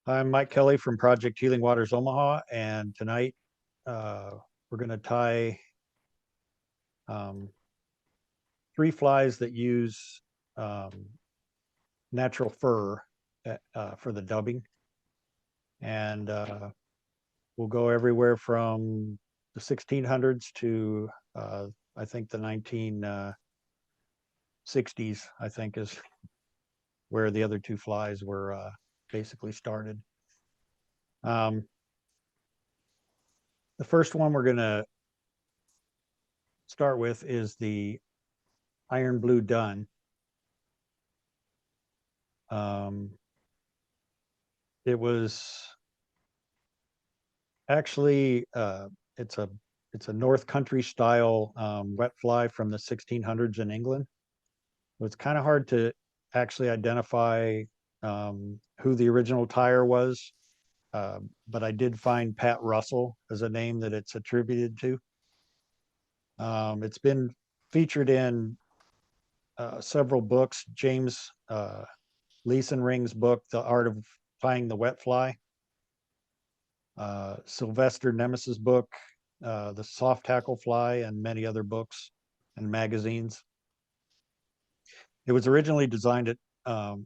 I'm Mike Kelly from Project Healing Waters Omaha, and tonight we're going to tie um, three flies that use um, natural fur for the dubbing. And we'll go everywhere from the 1600s to I think the 1960s, I think is where the other two flies were basically started. The first one we're going to start with is the iron blue dun. It was actually it's a North Country style wet fly from the 1600s in England. It's kind of hard to actually identify who the original tyer was, but I did find Pat Russell as a name that it's attributed to. It's been featured in several books. James Leeson-Ring's book, The Art of Tying the Wet Fly. Sylvester Nemes's book, The Soft Tackle Fly, and many other books and magazines. It was originally designed to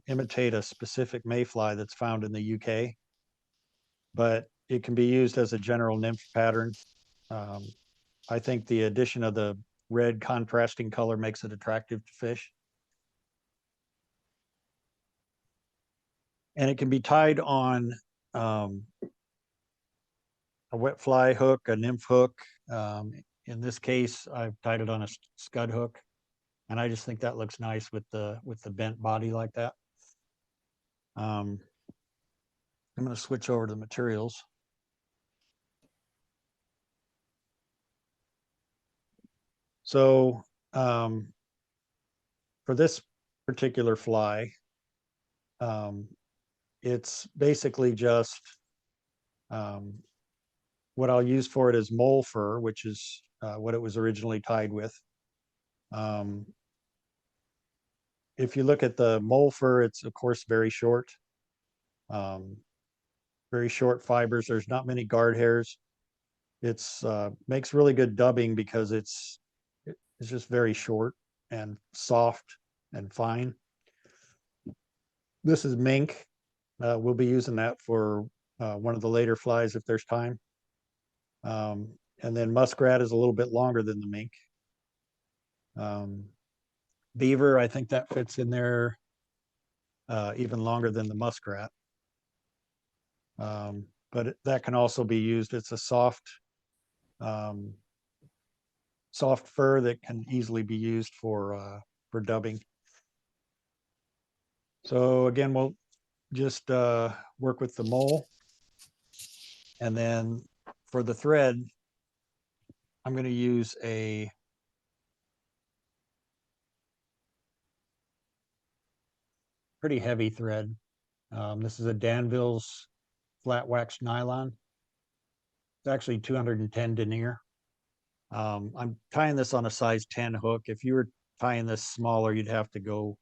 imitate a specific mayfly that's found in the UK, but it can be used as a general nymph pattern. I think the addition of the red contrasting color makes it attractive to fish. And it can be tied on a wet fly hook, a nymph hook. In this case, I've tied it on a scud hook, and I just think that looks nice with the bent body like that. I'm going to switch over to the materials. So for this particular fly, it's basically just what I'll use for it is mole fur, which is what it was originally tied with. If you look at the mole fur, it's of course very short fibers. There's not many guard hairs. It's makes really good dubbing because it's just very short and soft and fine. This is mink. We'll be using that for one of the later flies if there's time. And then muskrat is a little bit longer than the mink. Beaver, I think that fits in there even longer than the muskrat. But that can also be used. It's a soft fur that can easily be used for dubbing. So again, we'll just work with the mole. And then for the thread, I'm going to use a pretty heavy thread. This is a Danville's flat wax nylon. It's actually 210 denier. I'm tying this on a size 10 hook. If you were tying this smaller, you'd have to go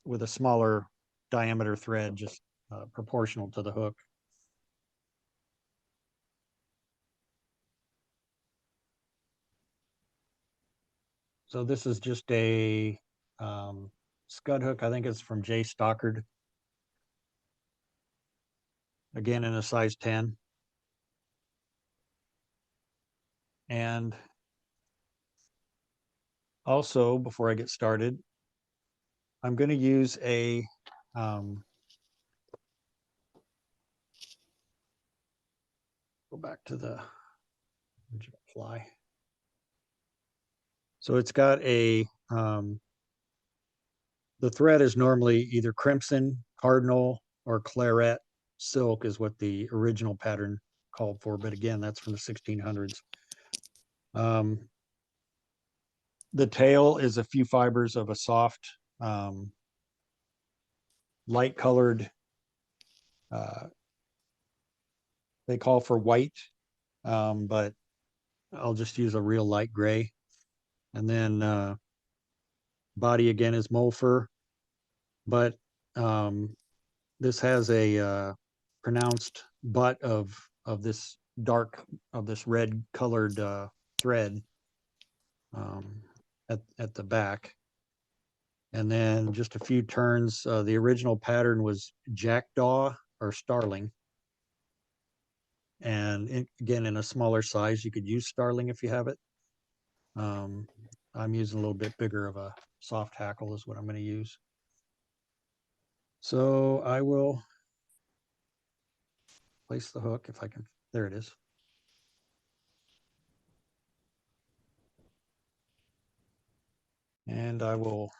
with a smaller diameter thread, just proportional to the hook. So this is just a scud hook. I think it's from J. Stockard. Again, in a size 10. And also, before I get started, I'm going to use a go back to the fly. So it's got a the thread is normally either crimson, cardinal, or claret silk is what the original pattern called for. But again, that's from the 1600s. The tail is a few fibers of a soft, light colored, they call for white, but I'll just use a real light gray. And then body again is mole fur, but this has a pronounced butt of this red colored thread at the back. And then just a few turns. The original pattern was jackdaw or starling. And again, in a smaller size, you could use starling if you have it. I'm using a little bit bigger of a soft hackle is what I'm going to use. So I will place the hook if I can. There it is. And I will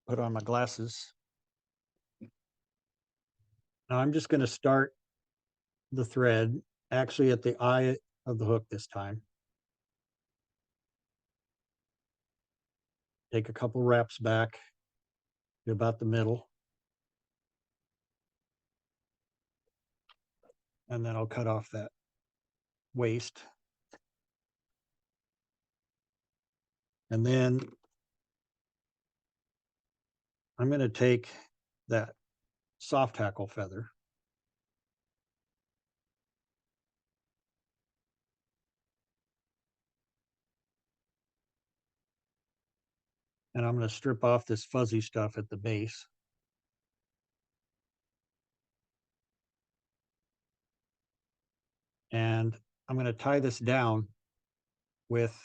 put on my glasses. Now I'm just going to start the thread actually at the eye of the hook this time. Take a couple wraps back to about the middle. And then I'll cut off that waist. And then I'm going to take that soft hackle feather and I'm going to strip off this fuzzy stuff at the base. And I'm going to tie this down with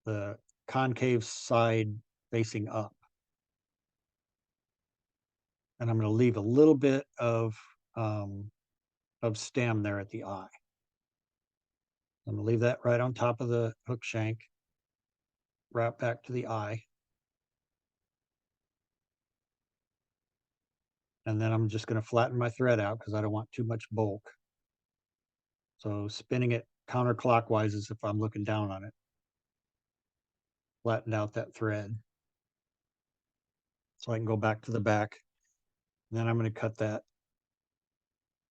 the concave side facing up. And I'm going to leave a little bit of stem there at the eye. I'm going to leave that right on top of the hook shank, wrap back to the eye. And then I'm just going to flatten my thread out because I don't want too much bulk. So spinning it counterclockwise as if I'm looking down on it. Flatten out that thread. So I can go back to the back. And then I'm going to cut that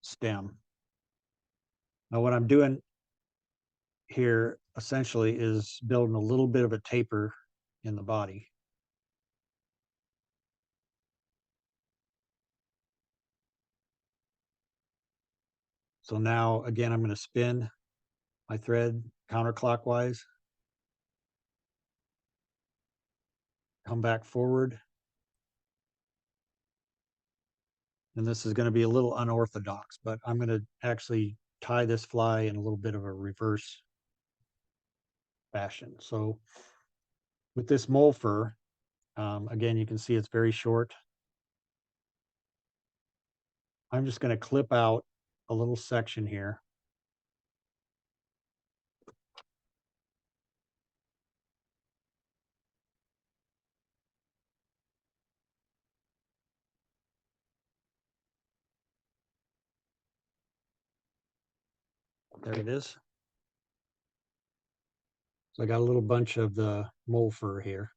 stem. Now what I'm doing here essentially is building a little bit of a taper in the body. So now again, I'm going to spin my thread counterclockwise, come back forward. And this is going to be a little unorthodox, but I'm going to actually tie this fly in a little bit of a reverse fashion. So with this mole fur, again, you can see it's very short. I'm just going to clip out a little section here. There it is. So I got a little bunch of the mole fur here.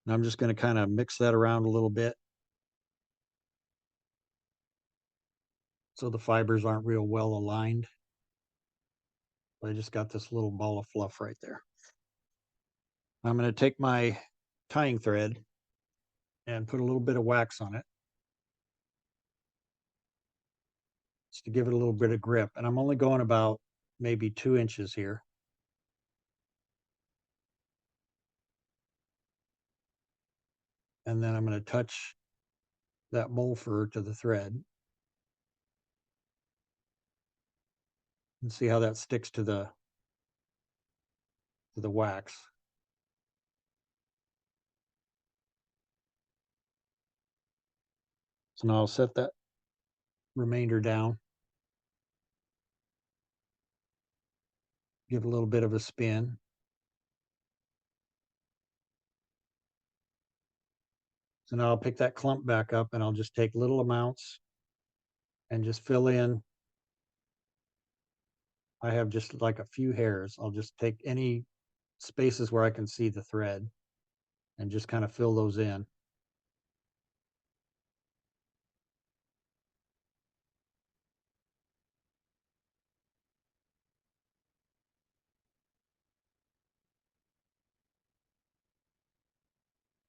And I'm just going to kind of mix that around a little bit so the fibers aren't real well aligned. I just got this little ball of fluff right there. I'm going to take my tying thread and put a little bit of wax on it just to give it a little bit of grip. And I'm only going about maybe 2 inches here. And then I'm going to touch that mole fur to the thread and see how that sticks to the wax. So now I'll set that remainder down, give a little bit of a spin. So now I'll pick that clump back up and I'll just take little amounts and just fill in. I have just like a few hairs. I'll just take any spaces where I can see the thread and just kind of fill those in.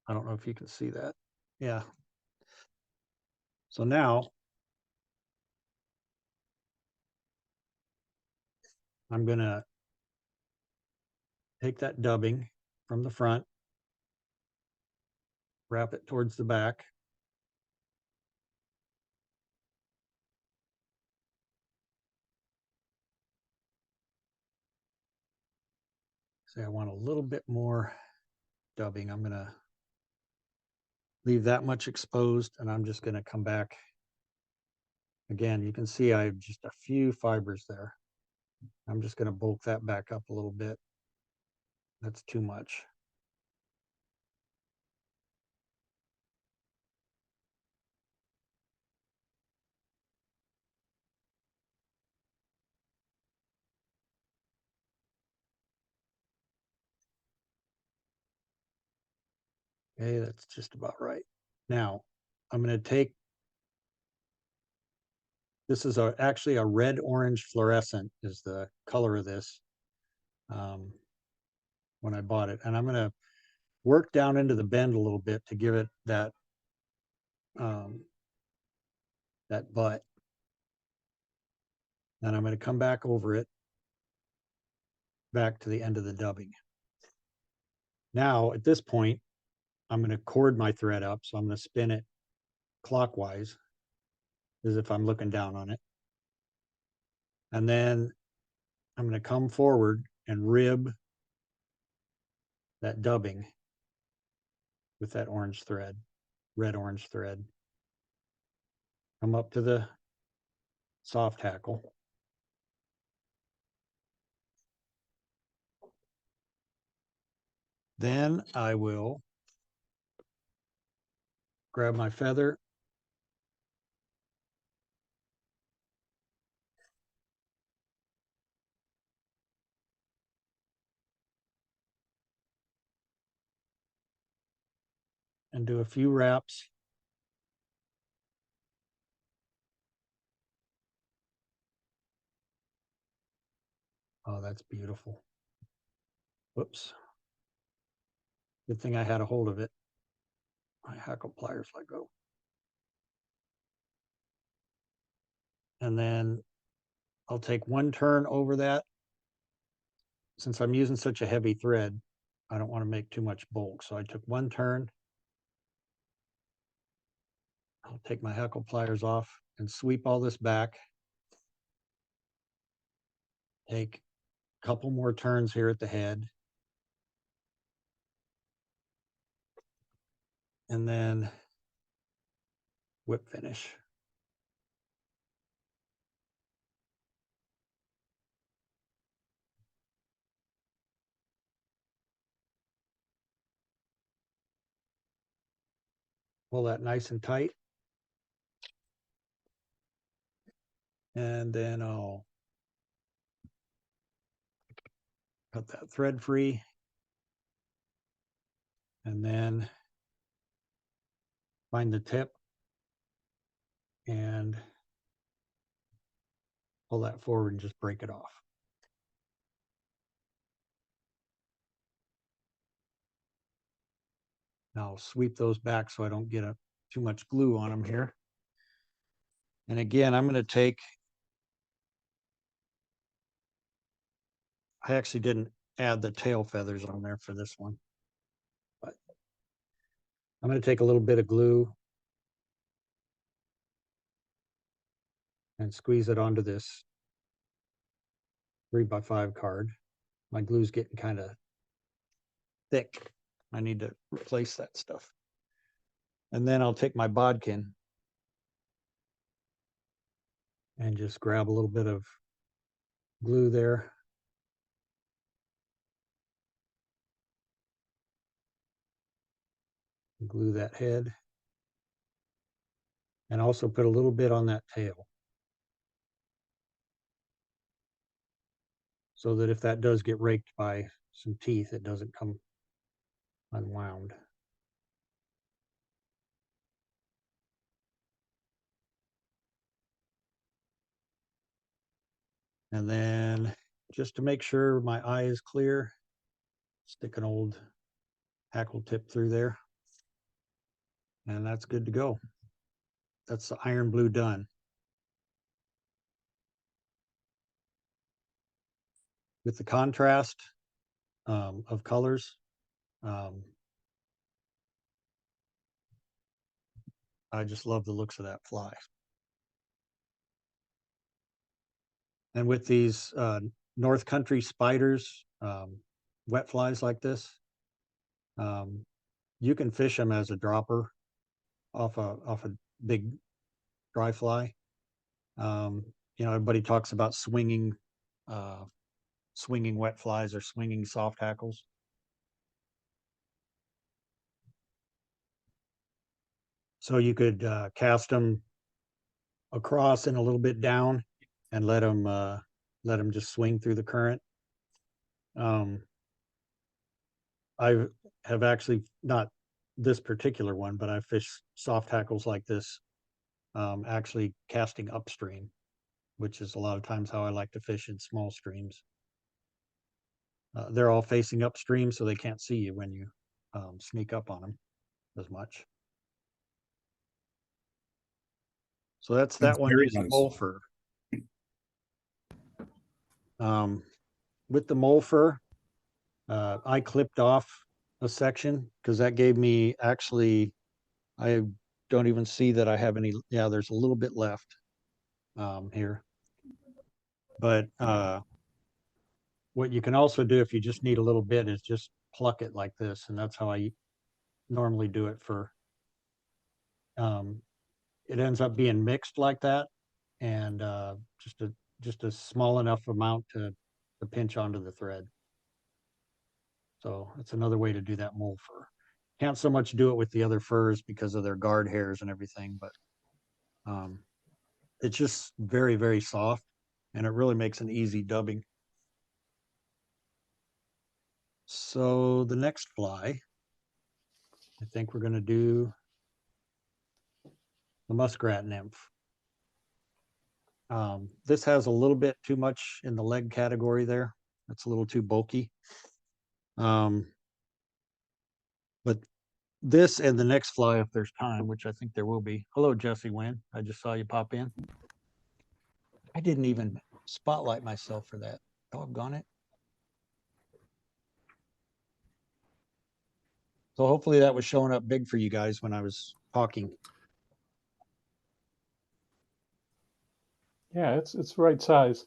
I don't know if you can see that. Yeah. So now I'm going to take that dubbing from the front, wrap it towards the back. Say I want a little bit more dubbing. I'm going to leave that much exposed, and I'm just going to come back. Again, you can see I have just a few fibers there. I'm just going to bulk that back up a little bit. That's too much. Okay, that's just about right. Now, I'm going to take, this is actually a red-orange fluorescent is the color of this when I bought it. And I'm going to work down into the bend a little bit to give it that that butt. And I'm going to come back over it, back to the end of the dubbing. Now, at this point, I'm going to cord my thread up. So I'm going to spin it clockwise as if I'm looking down on it. And then I'm going to come forward and rib that dubbing with that orange thread, red-orange thread. Come up to the soft hackle. Then I will grab my feather and do a few wraps. Oh, that's beautiful. Whoops. Good thing I had a hold of it. My hackle pliers let go. And then I'll take one turn over that. Since I'm using such a heavy thread, I don't want to make too much bulk. So I took one turn. I'll take my hackle pliers off and sweep all this back. Take a couple more turns here at the head. And then whip finish. Pull that nice and tight. And then I'll cut that thread free. And then find the tip and pull that forward and just break it off. Now I'll sweep those back so I don't get too much glue on them here. And again, I'm going to take, I actually didn't add the tail feathers on there for this one, but I'm going to take a little bit of glue and squeeze it onto this 3x5 card. My glue's getting kind of thick. I need to replace that stuff. And then I'll take my bodkin and just grab a little bit of glue there. Glue that head. And also put a little bit on that tail. So that if that does get raked by some teeth, it doesn't come unwound. And then just to make sure my eye is clear, stick an old hackle tip through there. And that's good to go. That's the iron blue done. With the contrast of colors, I just love the looks of that fly. And with these North Country spiders, wet flies like this, you can fish them as a dropper off a big dry fly. You know, everybody talks about swinging wet flies or swinging soft hackles. So you could cast them across and a little bit down and let them just swing through the current. I have actually, not this particular one, but I fished soft hackles like this, actually casting upstream, which is a lot of times how I like to fish in small streams. They're all facing upstream, so they can't see you when you sneak up on them as much. So that's that one very using nice. mole fur. With the mole fur, I clipped off a section because that gave me, actually, I don't even see that I have any. Yeah, there's a little bit left here. But what you can also do if you just need a little bit is just pluck it like this. And that's how I normally do it for, it ends up being mixed like that. And just a small enough amount to pinch onto the thread. So that's another way to do that mole fur. Can't so much do it with the other furs because of their guard hairs and everything, but it's just very, very soft, and it really makes an easy dubbing. So the next fly, I think we're going to do the muskrat nymph. This has a little bit too much in the leg category there. That's a little too bulky. But this and the next fly, if there's time, which I think there will be. Hello, Jesse Wynn. I just saw you pop in. I didn't even spotlight myself for that. Doggone it. So hopefully that was showing up big for you guys when I was talking. Yeah, it's right size.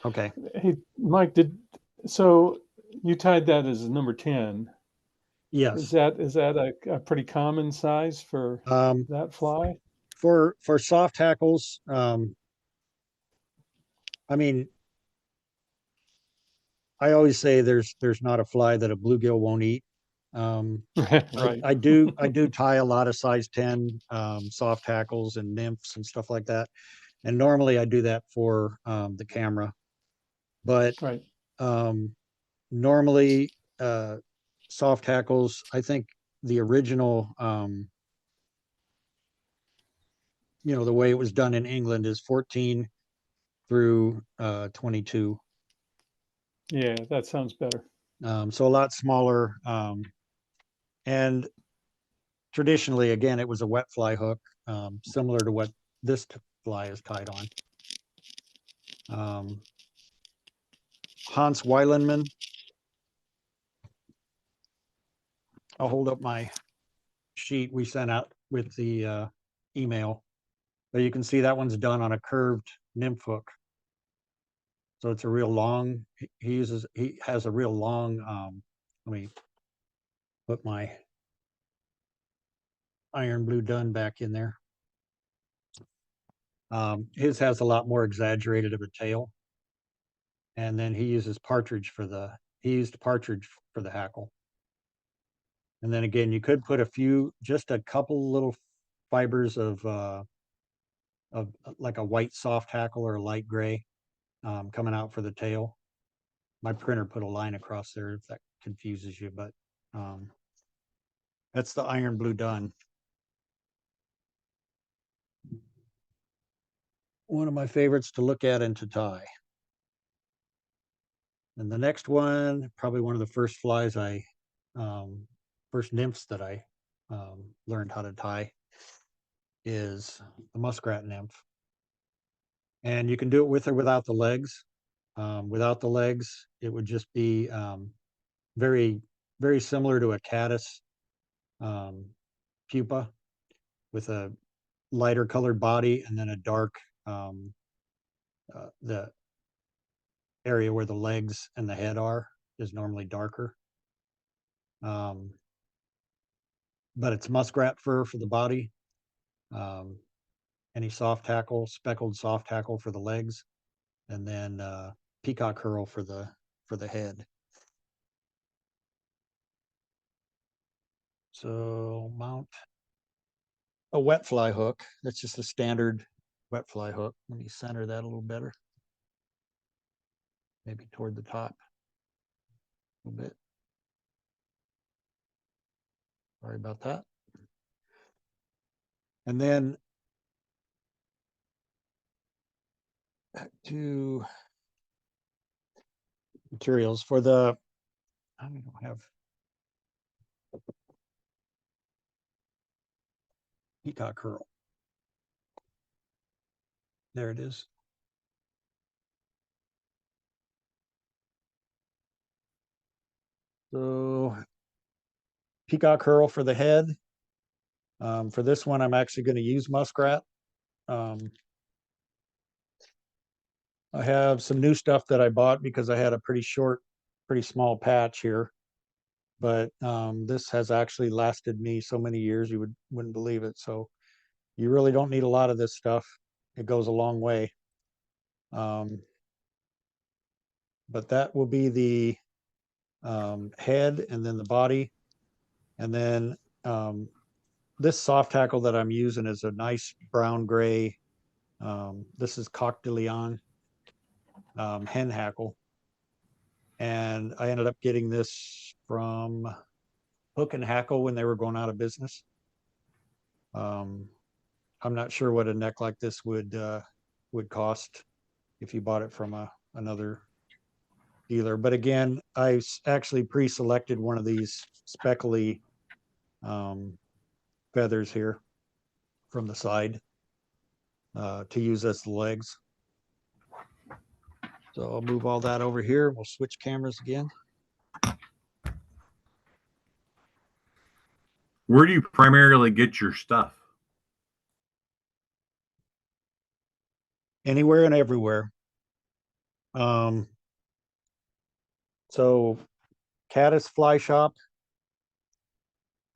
Okay. Hey, Mike, so you tied that as a number 10. Yes. Is that a pretty common size for that fly? For soft hackles, I mean, I always say there's not a fly that a bluegill won't eat. Right. I do tie a lot of size 10 soft hackles and nymphs and stuff like that. And normally I do that for the camera. But Right. normally soft hackles, I think the original, you know, the way it was done in England is 14 through 22. Yeah, that sounds better. So a lot smaller. And traditionally, again, it was a wet fly hook, similar to what this fly is tied on. Hans Weilenmann. I'll hold up my sheet we sent out with the email. But you can see that one's done on a curved nymph hook. So it's a real long, he has a real long, let me put my iron blue dun back in there. His has a lot more exaggerated of a tail. And then he uses partridge for he used partridge for the hackle. And then again, you could put just a couple little fibers of like a white soft hackle or a light gray coming out for the tail. My printer put a line across there if that confuses you, but that's the iron blue dun. One of my favorites to look at and to tie. And the next one, probably one of the first flies first nymphs that I learned how to tie is the Muskrat Nymph. And you can do it with or without the legs. Without the legs, it would just be very, very similar to a caddis um, pupa with a lighter colored body and then a dark, the area where the legs and the head are is normally darker. But it's muskrat fur for the body. Um, any soft tackle, speckled soft tackle for the legs, and then peacock herl for the head. So mount a wet fly hook. That's just a standard wet fly hook. Let me center that a little better. Maybe toward the top a little bit. Sorry about that. And then back to materials for the, I don't have peacock herl. There it is. So peacock herl for the head. For this one, I'm actually going to use muskrat. I have some new stuff that I bought because I had a pretty small patch here. But this has actually lasted me so many years, you wouldn't believe it. So you really don't need a lot of this stuff. It goes a long way. But that will be the head and then the body. And then this soft tackle that I'm using is a nice brown gray. This is Coq de Leon hen hackle. And I ended up getting this from Hook and Hackle when they were going out of business. I'm not sure what a neck like this would cost if you bought it from another dealer. But again, I actually pre-selected one of these speckly feathers here from the side to use as the legs. So I'll move all that over here. We'll switch cameras again. Where do you primarily get your stuff? Anywhere and everywhere. So Caddis Fly Shop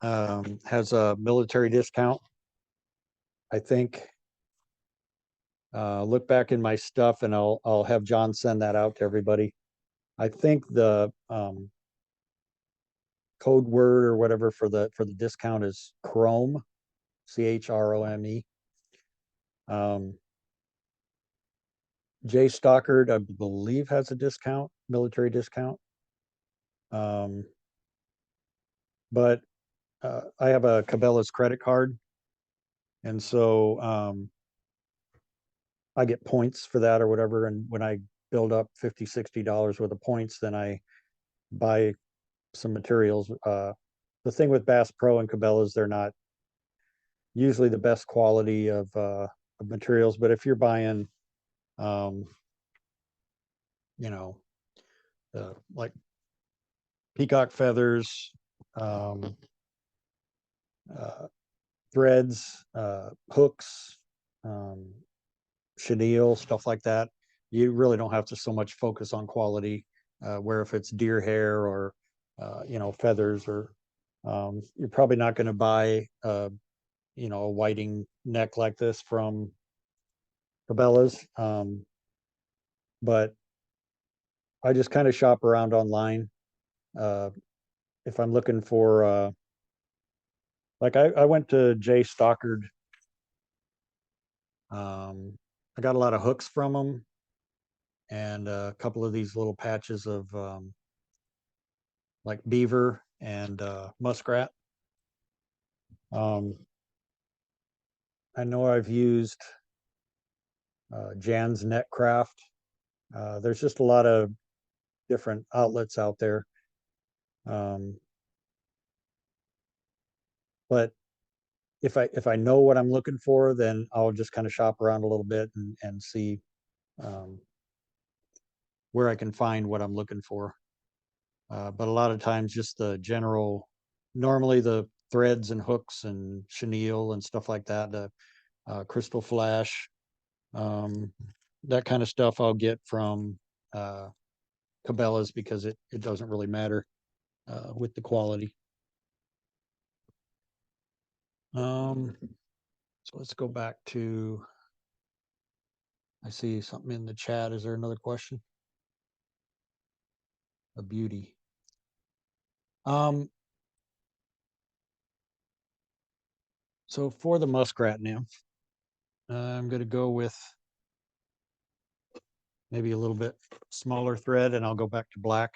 has a military discount. I think look back in my stuff and I'll have John send that out to everybody. I think the code word or whatever for the discount is Chrome, CHROME. Jay Stockard, I believe, has a discount, military discount. But I have a Cabela's credit card, and so I get points for that or whatever. And when I build up $50, $60 worth of points, then I buy some materials. The thing with Bass Pro and Cabela's, they're not usually the best quality of materials, but if you're buying, you know, like peacock feathers, threads, hooks, chenille, stuff like that, you really don't have to so much focus on quality. Where if it's deer hair or feathers, or you're probably not going to buy a whiting neck like this from Cabela's. But I just kind of shop around online. If I'm looking for, like I went to Jay Stockard. I got a lot of hooks from him and a couple of these little patches of like beaver and muskrat. I know I've used Jan's Netcraft. There's just a lot of different outlets out there. But if I know what I'm looking for, then I'll just kind of shop around a little bit and see where I can find what I'm looking for. But a lot of times just the general, normally the threads and hooks and chenille and stuff like that, the crystal flash, that kind of stuff I'll get from Cabela's because it doesn't really matter with the quality. So let's go back to, I see something in the chat. Is there another question? A beauty. So for the muskrat nymph, I'm going to go with maybe a little bit smaller thread, and I'll go back to black.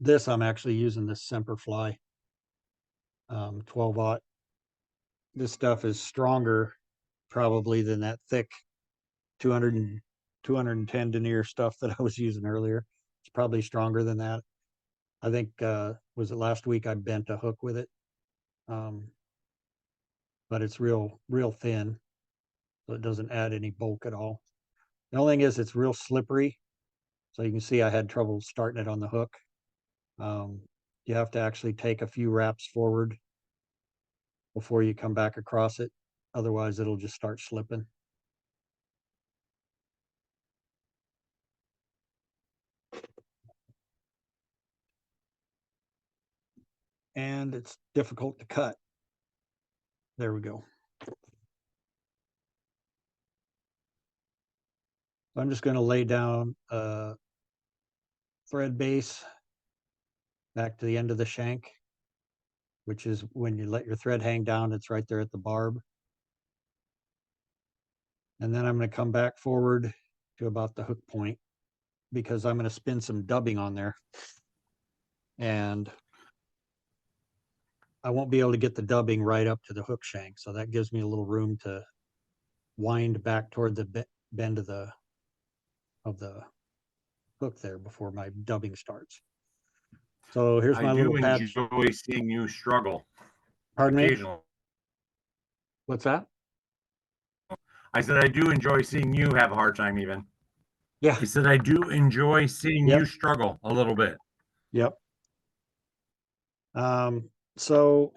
This, I'm actually using this Semperfly 12-aught. This stuff is stronger probably than that thick 210 denier stuff that I was using earlier. It's probably stronger than that. I think, was it last week I bent a hook with it? But it's real thin, so it doesn't add any bulk at all. The only thing is it's real slippery. So you can see I had trouble starting it on the hook. You have to actually take a few wraps forward before you come back across it. Otherwise, it'll just start slipping. And it's difficult to cut. There we go. I'm just going to lay down a thread base back to the end of the shank, which is when you let your thread hang down, it's right there at the barb. And then I'm going to come back forward to about the hook point because I'm going to spin some dubbing on there. And I won't be able to get the dubbing right up to the hook shank. So that gives me a little room to wind back toward the bend of the hook there before my dubbing starts. So here's my little patch. I do enjoy seeing you struggle. Pardon me? Occasionally. What's that? I said I do enjoy seeing you have a hard time even. Yeah. I said I do enjoy seeing Yep. you struggle a little bit. Yep. So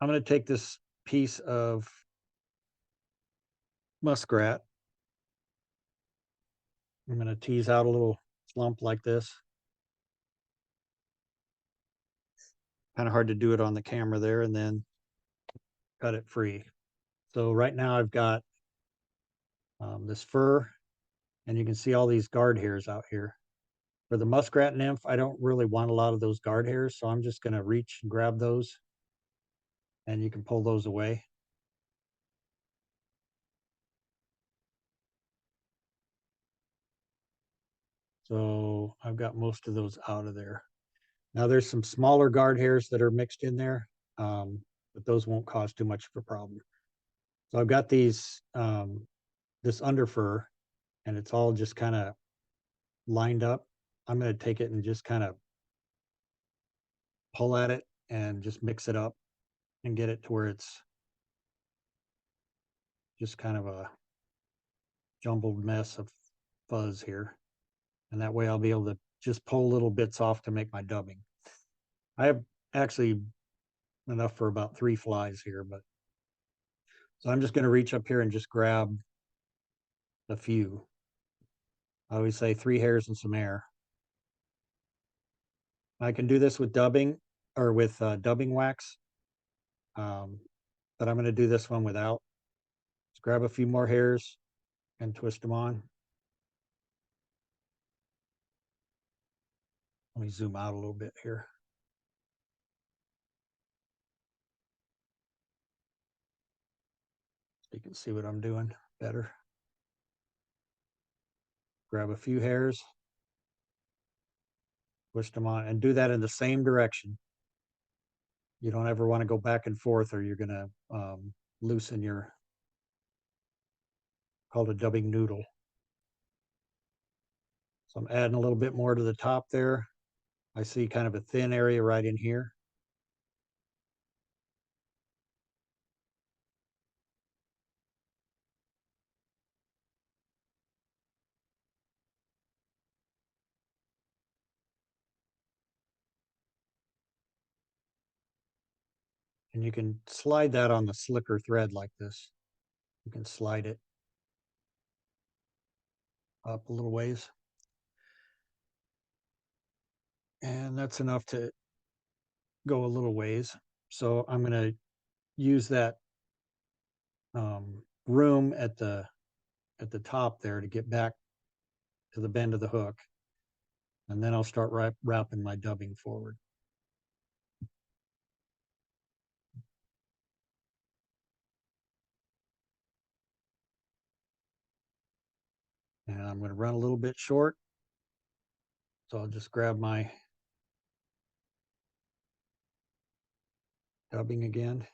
I'm going to take this piece of muskrat. I'm going to tease out a little slump like this. Kind of hard to do it on the camera there, and then cut it free. So right now I've got this fur, and you can see all these guard hairs out here. For the muskrat nymph, I don't really want a lot of those guard hairs, so I'm just going to reach and grab those, and you can pull those away. So I've got most of those out of there. Now there's some smaller guard hairs that are mixed in there, but those won't cause too much of a problem. So I've got these, this under fur, and it's all just kind of lined up. I'm going to take it and just kind of pull at it and just mix it up and get it to where it's just kind of a jumbled mess of fuzz here. And that way I'll be able to just pull little bits off to make my dubbing. I have actually enough for about 3 flies here, but so I'm just going to reach up here and just grab a few. I always say 3 hairs and some air. I can do this with dubbing or with dubbing wax, but I'm going to do this one without. Just grab a few more hairs and twist them on. Let me zoom out a little bit here. So you can see what I'm doing better. Grab a few hairs, twist them on, and do that in the same direction. You don't ever want to go back and forth, or you're going to loosen your, called a dubbing noodle. So I'm adding a little bit more to the top there. I see kind of a thin area right in here. And you can slide that on the slicker thread like this. You can slide it up a little ways. And that's enough to go a little ways. So I'm going to use that room at the top there to get back to the bend of the hook. And then I'll start wrapping my dubbing forward. And I'm going to run a little bit short. So I'll just grab my dubbing again.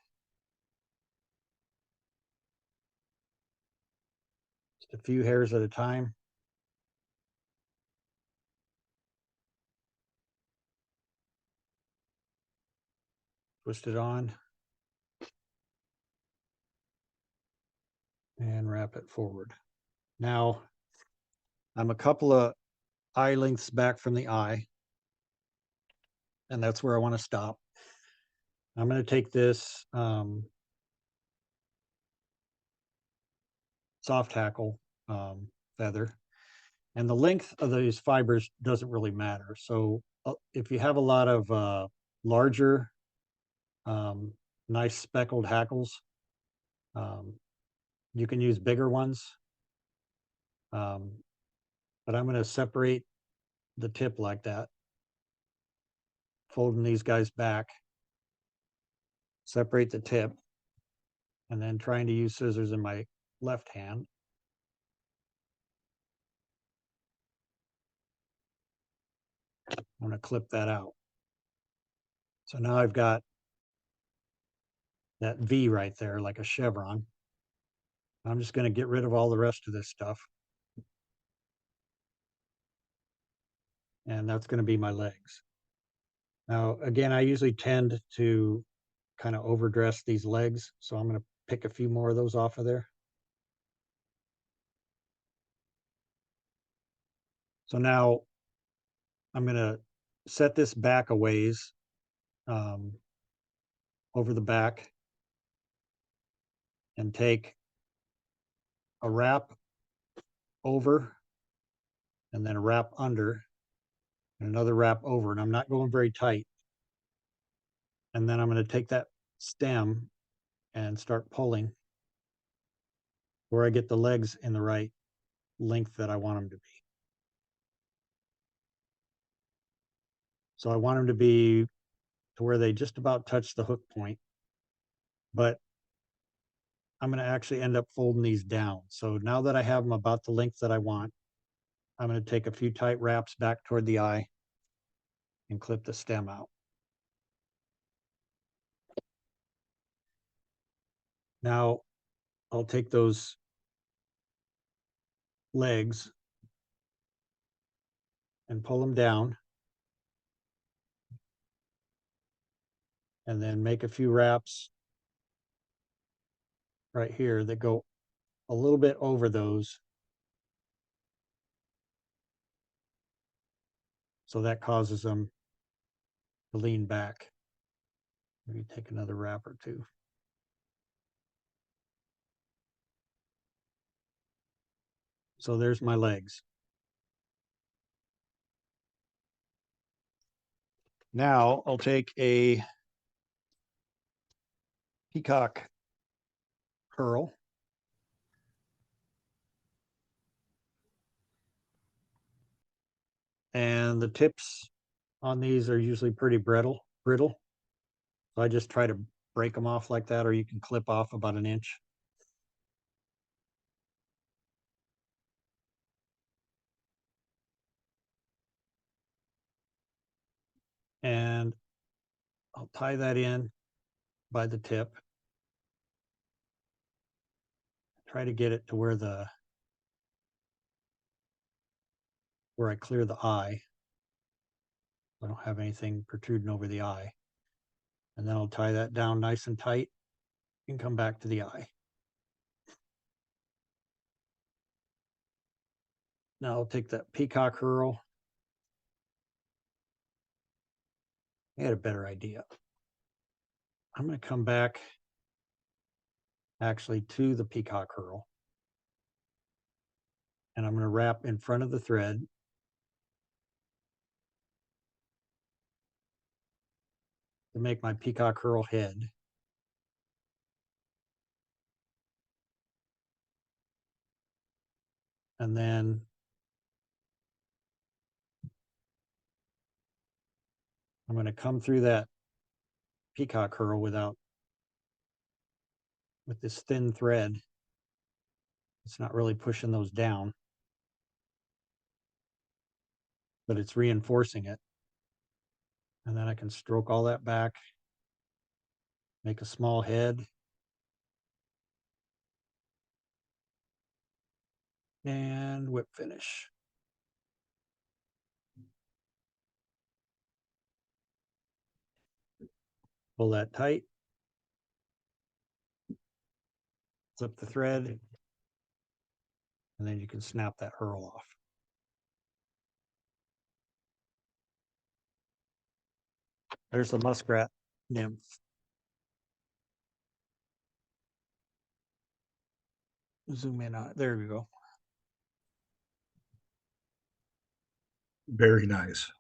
Just a few hairs at a time. Twist it on. And wrap it forward. Now, I'm a couple of eye lengths back from the eye. And that's where I want to stop. I'm going to take this soft hackle feather, and the length of these fibers doesn't really matter. So if you have a lot of larger, nice speckled hackles, you can use bigger ones. But I'm going to separate the tip like that, folding these guys back, separate the tip, and then trying to use scissors in my left hand. I'm going to clip that out. So now I've got that V right there, like a chevron. I'm just going to get rid of all the rest of this stuff. And that's going to be my legs. Now, again, I usually tend to kind of overdress these legs. So I'm going to pick a few more of those off of there. So now I'm going to set this back a ways over the back and take a wrap over and then a wrap under and another wrap over. And I'm not going very tight. And then I'm going to take that stem and start pulling where I get the legs in the right length that I want them to be. So I want them to be to where they just about touch the hook point, but I'm going to actually end up folding these down. So now that I have them about the length that I want, I'm going to take a few tight wraps back toward the eye and clip the stem out. Now I'll take those legs and pull them down and then make a few wraps right here that go a little bit over those. So that causes them to lean back. Maybe take another wrap or two. So there's my legs. Now I'll take a peacock curl. And the tips on these are usually pretty brittle. So I just try to break them off like that, or you can clip off about an inch. And I'll tie that in by the tip. Try to get it to where I clear the eye. I don't have anything protruding over the eye. And then I'll tie that down nice and tight and come back to the eye. Now I'll take that peacock curl. I had a better idea. I'm going to come back actually to the peacock herl. And I'm going to wrap in front of the thread. To make my peacock herl head. And then I'm going to come through that peacock herl with this thin thread. It's not really pushing those down, but it's reinforcing it. And then I can stroke all that back, make a small head, and whip finish. Pull that tight, flip the thread, and then you can snap that herl off. There's the muskrat nymph. Zoom in on it. There we go. Very nice.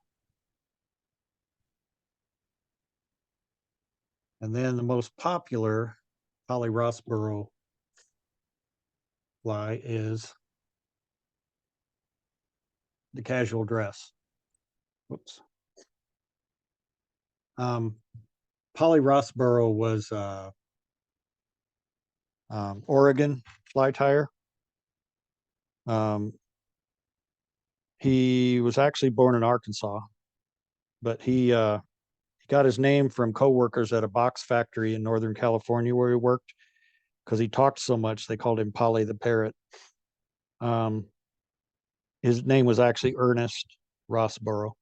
And then the most popular Polly Rossborough fly is the casual dress. Whoops. Polly Rossborough was Oregon fly tire. He was actually born in Arkansas, but he got his name from coworkers at a box factory in Northern California where he worked, because he talked so much they called him Polly the Parrot. His name was actually Ernest Rossborough.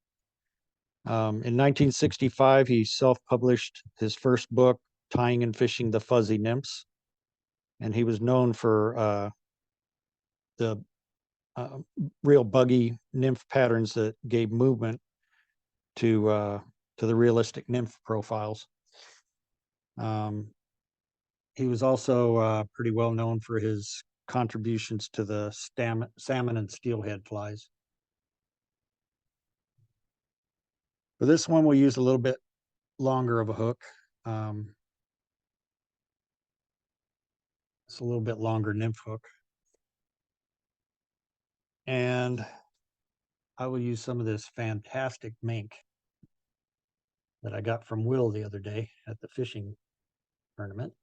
In 1965, he self-published his first book, Tying and Fishing the Fuzzy Nymphs, and he was known for the real buggy nymph patterns that gave movement to the realistic nymph profiles. He was also pretty well known for his contributions to the salmon and steelhead flies. For this one, we'll use a little bit longer of a hook. It's a little bit longer nymph hook. And I will use some of this fantastic mink that I got from Will the other day at the fishing tournament.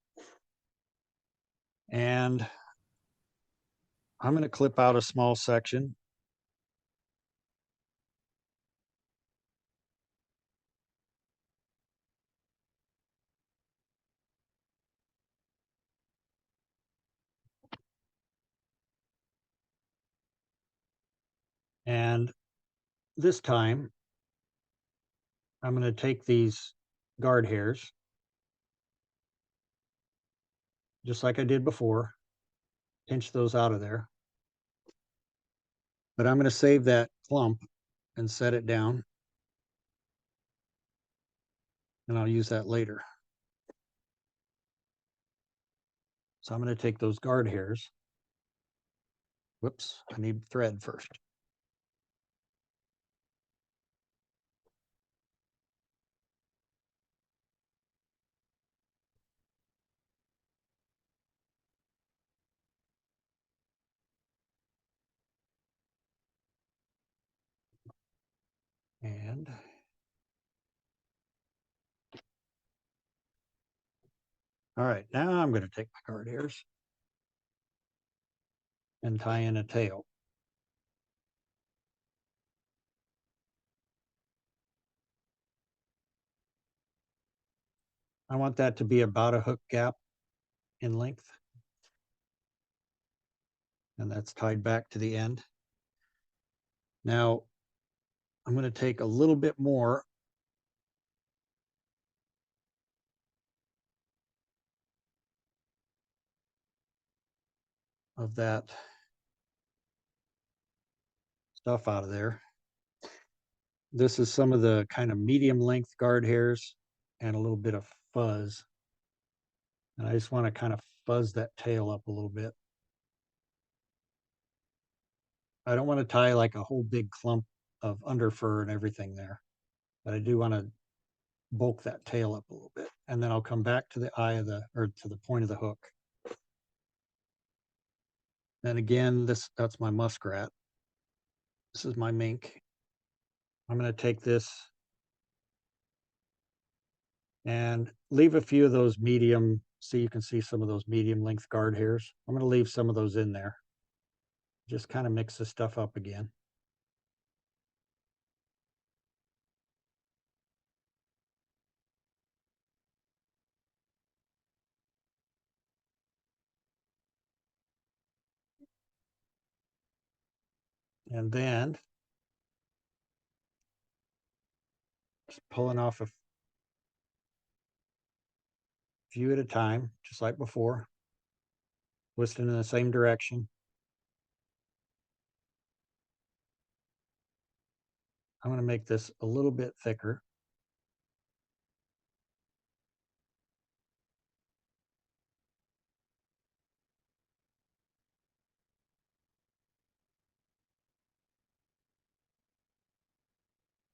And I'm going to clip out a small section. And this time, I'm going to take these guard hairs, just like I did before, pinch those out of there. But I'm going to save that clump and set it down. And I'll use that later. So I'm going to take those guard hairs. Whoops, I need thread first. And all right, now I'm going to take my guard hairs and tie in a tail. I want that to be about a hook gap in length. And that's tied back to the end. Now, I'm going to take a little bit more of that stuff out of there. This is some of the kind of medium length guard hairs and a little bit of fuzz And I just want to kind of fuzz that tail up a little bit. I don't want to tie like a whole big clump of under fur and everything there, but I do want to bulk that tail up a little bit. And then I'll come back to the eye of the, or to the point of the hook. And again, that's my muskrat. This is my mink. I'm going to take this and leave a few of those medium, so you can see some of those medium length guard hairs. I'm going to leave some of those in there. Just kind of mix this stuff up again. And then just pulling off a few at a time, just like before, twisting in the same direction. I'm going to make this a little bit thicker.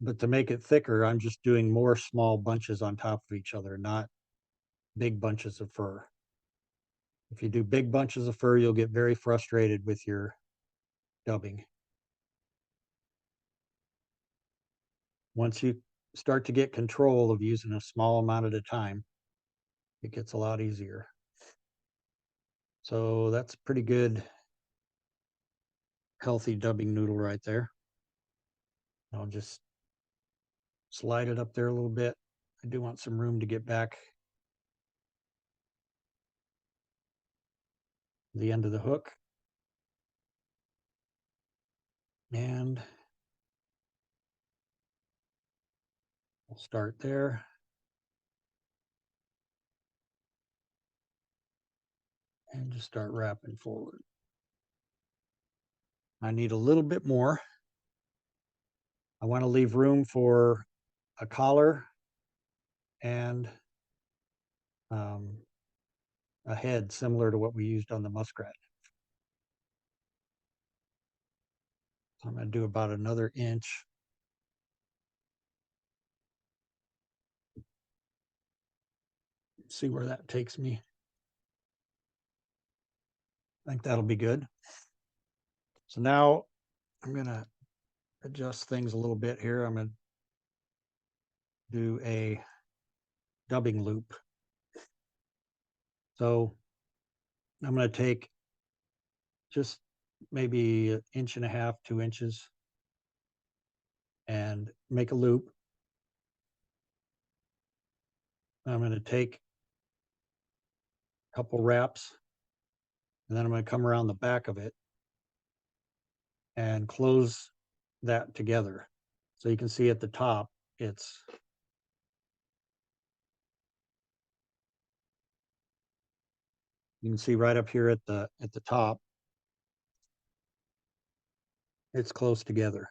But to make it thicker, I'm just doing more small bunches on top of each other, not big bunches of fur. If you do big bunches of fur, you'll get very frustrated with your dubbing. Once you start to get control of using a small amount at a time, it gets a lot easier. So that's pretty good, healthy dubbing noodle right there. I'll just slide it up there a little bit. I do want some room to get back the end of the hook. And we'll start there. And just start wrapping forward. I need a little bit more. I want to leave room for a collar and a head similar to what we used on the muskrat. So I'm going to do about another inch. See where that takes me. I think that'll be good. So now I'm going to adjust things a little bit here. I'm going to do a dubbing loop. So I'm going to take just maybe 1.5 inches, 2 inches, and make a loop. I'm going to take a couple wraps, and then I'm going to come around the back of it and close that together. So you can see at the top, it's you can see right up here at the top, it's close together.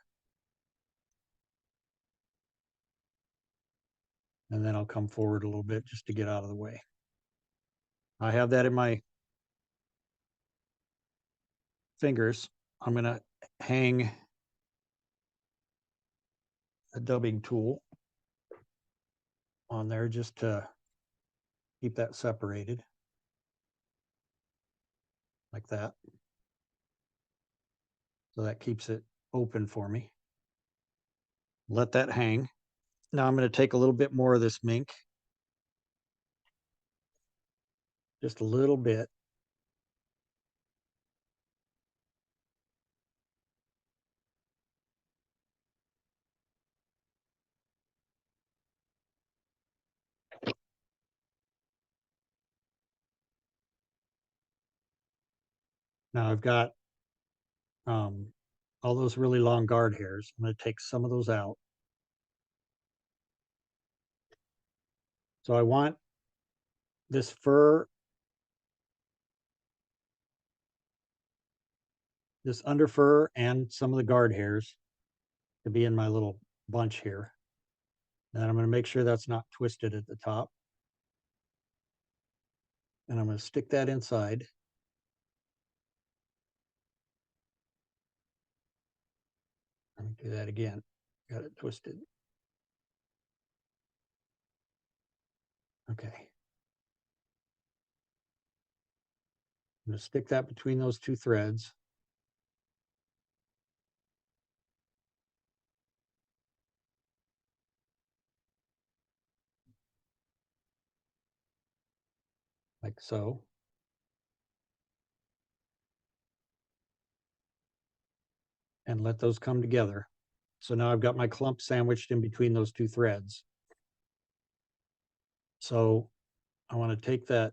And then I'll come forward a little bit just to get out of the way. I have that in my fingers. I'm going to hang a dubbing tool on there just to keep that separated, like that. So that keeps it open for me. Let that hang. Now I'm going to take a little bit more of this mink, just a little bit. Now I've got all those really long guard hairs. I'm going to take some of those out. So I want this fur, this under fur, and some of the guard hairs to be in my little bunch here. And I'm going to make sure that's not twisted at the top. And I'm going to stick that inside. Let me do that again. Got it twisted. Okay. I'm going to stick that between those two threads. Like so. And let those come together. So now I've got my clump sandwiched in between those two threads. So I want to take that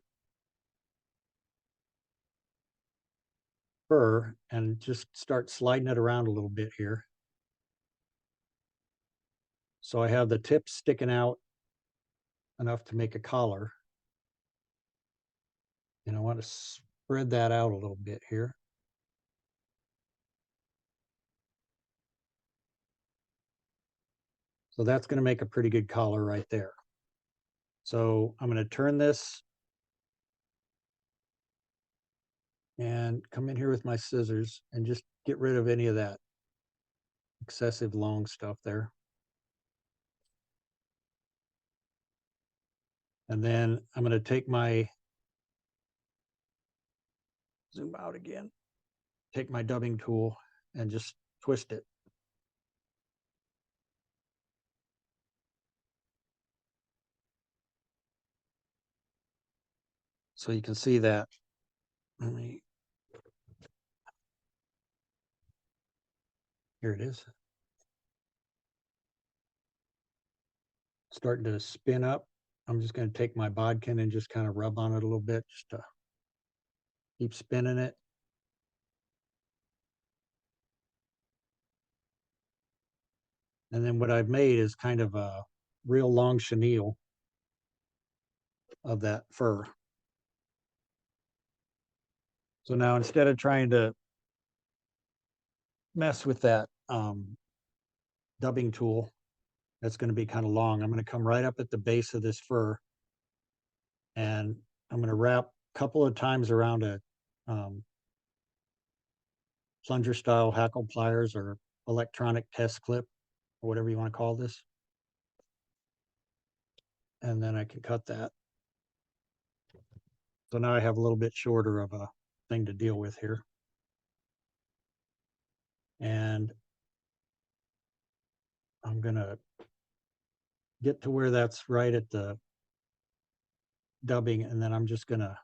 fur and just start sliding it around a little bit here. So I have the tips sticking out enough to make a collar. And I want to spread that out a little bit here. So that's going to make a pretty good collar right there. So I'm going to turn this and come in here with my scissors and just get rid of any of that excessive long stuff there. And then I'm going to take my, zoom out again, take my dubbing tool and just twist it. So you can see that. Let me, here it is. Starting to spin up. I'm just going to take my bodkin and just kind of rub on it a little bit just to keep spinning it. And then what I've made is kind of a real long chenille of that fur. So now instead of trying to mess with that dubbing tool, that's going to be kind of long, I'm going to come right up at the base of this fur and I'm going to wrap a couple of times around a plunger style hackle pliers or electronic test clip or whatever you want to call this. And then I can cut that. So now I have a little bit shorter of a thing to deal with here. And I'm going to get to where that's right at the dubbing, and then I'm just going to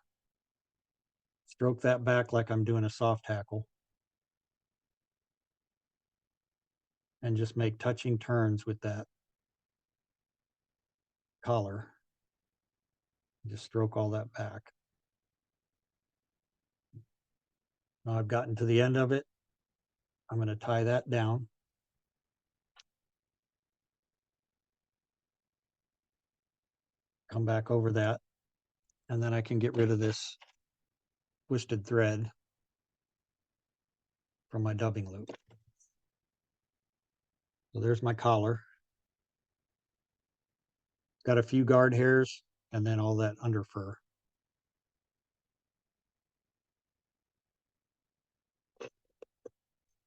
stroke that back like I'm doing a soft hackle and just make touching turns with that collar. Just stroke all that back. Now I've gotten to the end of it. I'm going to tie that down. Come back over that, and then I can get rid of this twisted thread from my dubbing loop. So there's my collar. Got a few guard hairs and then all that under fur.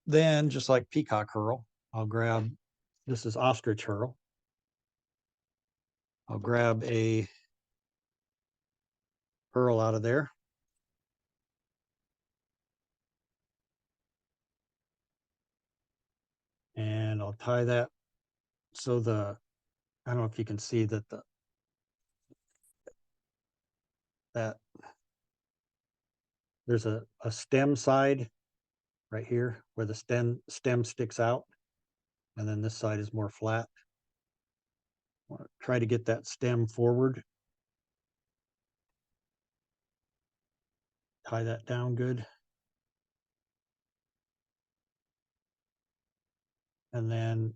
Then, just like peacock herl, I'll grab, this is ostrich herl. I'll grab a pearl out of there. And I'll tie that so I don't know if you can see that there's a stem side right here where the stem sticks out. And then this side is more flat. Try to get that stem forward. Tie that down good. And then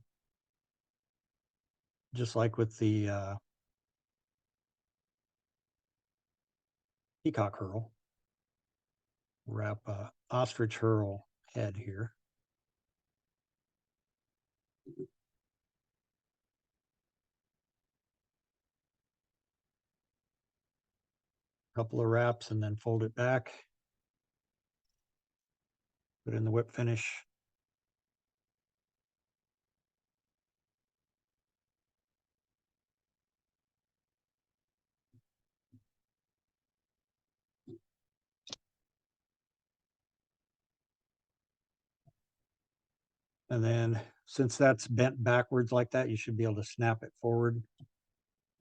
just like with the peacock herl, wrap a ostrich herl head here. couple of wraps and then fold it back. Put in the whip finish. And then since that's bent backwards like that, you should be able to snap it forward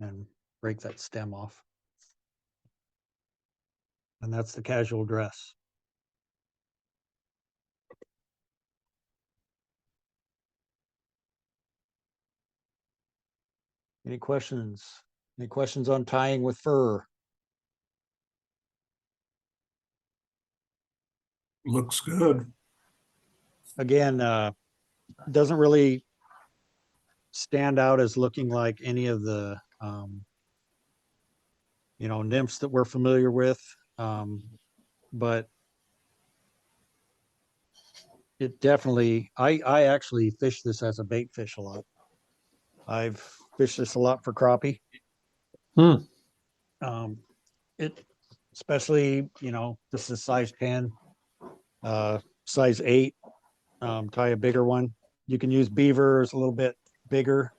and break that stem off. And that's the casual dress. Any questions? Any questions on tying with fur? Looks good. Again, doesn't really stand out as looking like any of the nymphs that we're familiar with, but it definitely, I actually fish this as a bait fish a lot. I've fished this a lot for crappie. It especially, this is size 10, size 8, tie a bigger one. You can use beaver, is a little bit bigger.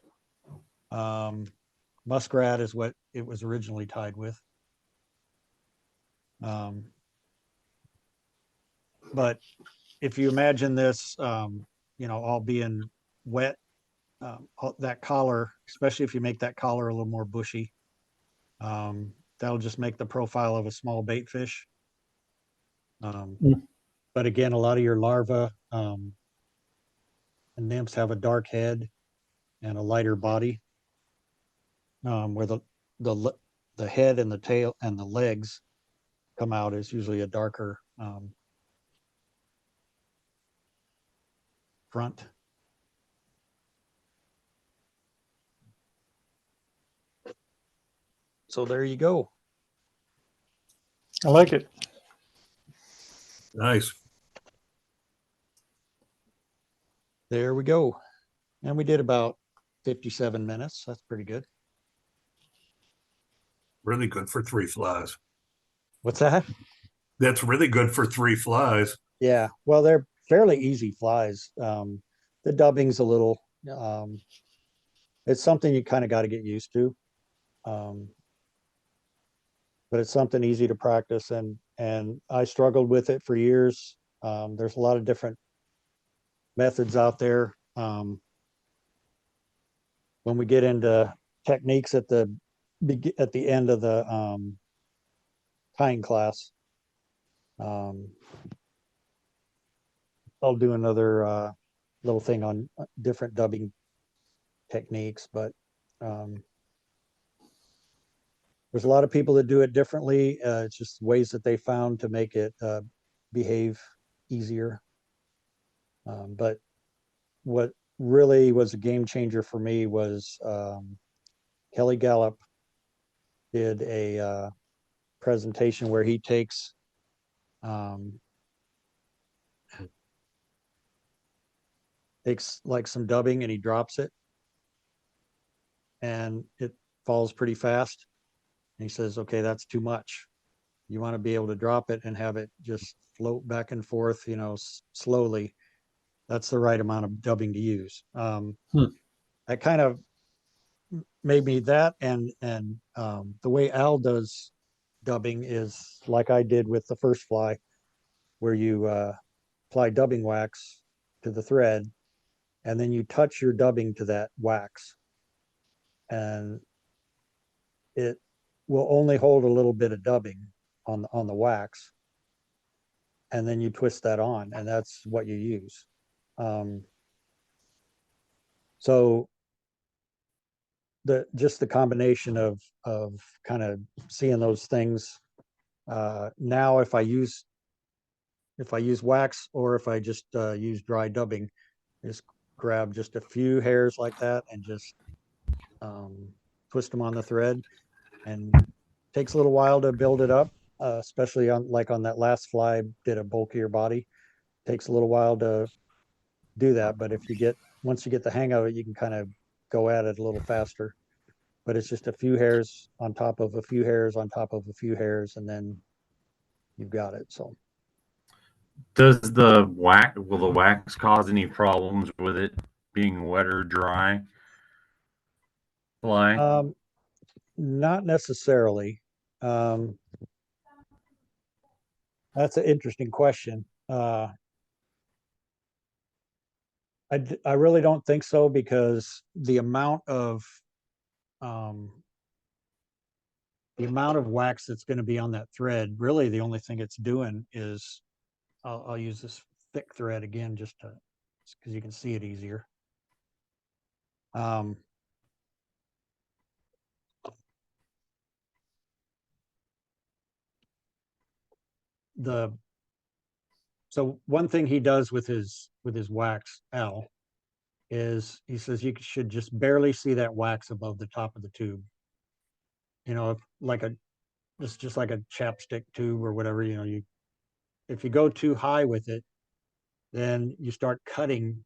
Muskrat is what it was originally tied with. But if you imagine this, all being wet, that collar, especially if you make that collar a little more bushy, that'll just make the profile of a small bait fish. But again, a lot of your larvae and nymphs have a dark head and a lighter body, where the head and the tail and the legs come out is usually a darker front. So there you go. I like it. Nice. There we go. And we did about 57 minutes. That's pretty good. Really good for 3 flies. What's that? That's really good for 3 flies. Yeah. Well, they're fairly easy flies. The dubbing's a little, it's something you kind of got to get used to. But it's something easy to practice, and I struggled with it for years. There's a lot of different methods out there. When we get into techniques at the end of the tying class, I'll do another little thing on different dubbing techniques, but there's a lot of people that do it differently. It's just ways that they found to make it behave easier. But what really was a game changer for me was Kelly Gallup did a presentation where he takes like some dubbing and he drops it, and it falls pretty fast. And he says, okay, that's too much. You want to be able to drop it and have it just float back and forth, slowly. That's the right amount of dubbing to use. That kind of made me that, and the way Al does dubbing is like I did with the first fly, where you apply dubbing wax to the thread, and then you touch your dubbing to that wax, and it will only hold a little bit of dubbing on the wax, and then you twist that on, and that's what you use. So the combination of kind of seeing those things, now if I use wax, or if I just use dry dubbing, just grab just a few hairs like that and just twist them on the thread, and takes a little while to build it up, especially on that last fly, did a bulkier body. Takes a little while to do that, but once you get the hang of it, you can kind of go at it a little faster. but it's just a few hairs on top of a few hairs on top of a few hairs, and then you've got it. So Will the wax cause any problems with it being wet or dry? Fly? not necessarily. Um, that's an interesting question. I really don't think so, because um, the amount of wax that's going to be on that thread, really the only thing it's doing is, I'll use this thick thread again just because you can see it easier. Um, so one thing he does with his wax, Al, is he says you should just barely see that wax above the top of the tube. You know, it's just like a chapstick tube or whatever. You know, if you go too high with it, then you start cutting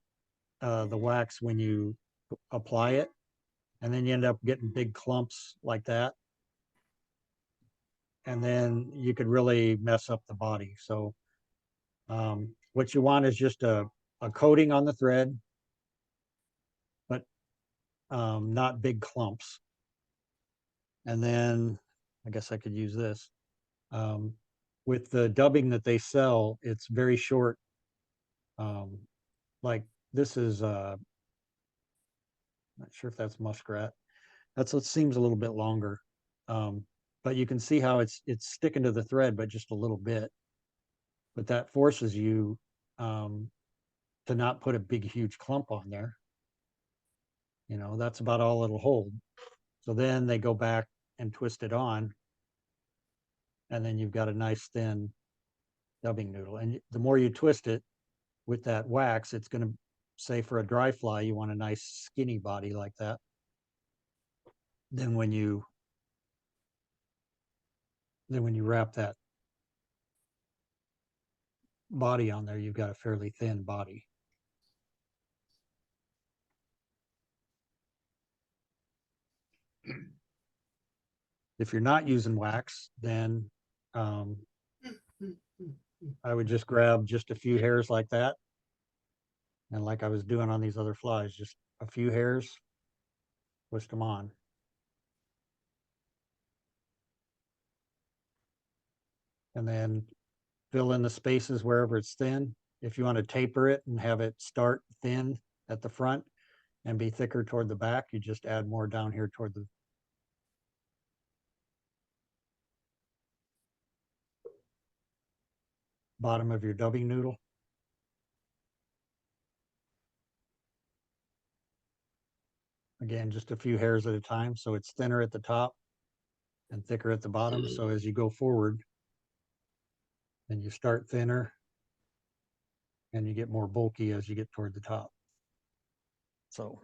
the wax when you apply it, and then you end up getting big clumps like that, and then you could really mess up the body. So what you want is just a coating on the thread, but not big clumps. And then I guess I could use this. With the dubbing that they sell, it's very short. Like this is, not sure if that's muskrat. That's what seems a little bit longer. But you can see how it's sticking to the thread, but just a little bit. But that forces you to not put a big, huge clump on there. You know, that's about all it'll hold. So then they go back and twist it on, and then you've got a nice thin dubbing noodle. And the more you twist it with that wax, it's going to, say for a dry fly, you want a nice skinny body like that. Then when you wrap that body on there, you've got a fairly thin body. If you're not using wax, then I would just grab just a few hairs like that. And like I was doing on these other flies, just a few hairs, twist them on. And then fill in the spaces wherever it's thin. If you want to taper it and have it start thin at the front and be thicker toward the back, you just add more down here toward the bottom of your dubbing noodle. Again, just a few hairs at a time, so it's thinner at the top and thicker at the bottom. So as you go forward, then you start thinner and you get more bulky as you get toward the top. So